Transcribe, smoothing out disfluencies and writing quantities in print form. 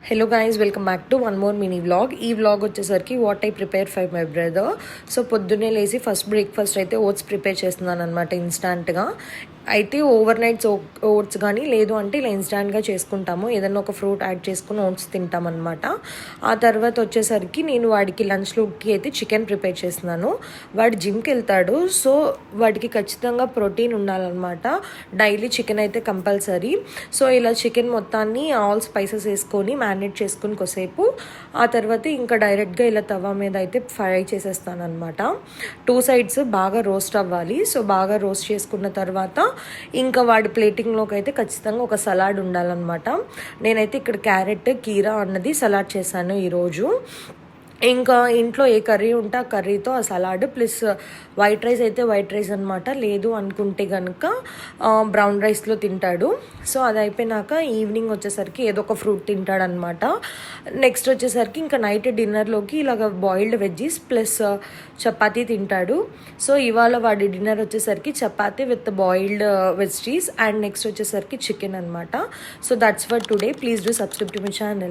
Hello guys, welcome back to one more mini vlog. ఈ vlog వచ్చేసరికి what I prepare for my brother. So పొద్దున్నే లేసి first breakfast అయితే oats prepare చేస్తున్నాను అనమాట ఇన్స్టాంట్గా. అయితే ఓవర్ నైట్స్ ఓట్స్ కానీ లేదు అంటే ఇలా ఇన్స్టాంట్గా చేసుకుంటాము. ఏదన్నా ఒక ఫ్రూట్ యాడ్ చేసుకుని ఓట్స్ తింటామన్నమాట. ఆ తర్వాత వచ్చేసరికి నేను వాడికి లంచ్లోకి అయితే చికెన్ ప్రిపేర్ చేస్తున్నాను. వాడు జిమ్కి వెళ్తాడు, సో వాడికి ఖచ్చితంగా ప్రోటీన్ ఉండాలన్నమాట. డైలీ చికెన్ అయితే కంపల్సరీ. సో ఇలా చికెన్ మొత్తాన్ని ఆల్ స్పైసెస్ వేసుకొని మ్యారినేట్ చేసుకుని కొసేపు ఆ తర్వాత ఇంకా డైరెక్ట్గా ఇలా తవా మీద అయితే ఫ్రై చేసేస్తాను అనమాట. 2 sides బాగా రోస్ట్ అవ్వాలి. సో బాగా రోస్ట్ చేసుకున్న తర్వాత ఇంకా వాడి ప్లేటింగ్లోకి అయితే ఖచ్చితంగా ఒక సలాడ్ ఉండాలన్నమాట. నేనైతే ఇక్కడ క్యారెట్ కీరా అన్నది సలాడ్ చేశాను ఈరోజు. ఇంకా ఇంట్లో ఏ కర్రీ ఉంటే ఆ కర్రీతో ఆ సలాడ్ ప్లస్ వైట్ రైస్ అయితే వైట్ రైస్ అనమాట. లేదు అనుకుంటే కనుక బ్రౌన్ రైస్లో తింటాడు. సో అది అయిపోయినాక ఈవినింగ్ వచ్చేసరికి ఏదో ఒక ఫ్రూట్ తింటాడనమాట. నెక్స్ట్ వచ్చేసరికి ఇంకా నైట్ డిన్నర్లోకి ఇలాగ బాయిల్డ్ వెజ్జీస్ ప్లస్ చపాతీ తింటాడు. సో ఇవాళ వాడి డిన్నర్ వచ్చేసరికి చపాతీ విత్ బాయిల్డ్ వెజిటీస్ అండ్ నెక్స్ట్ వచ్చేసరికి చికెన్ అనమాట. So that's for today. Please do subscribe to my channel.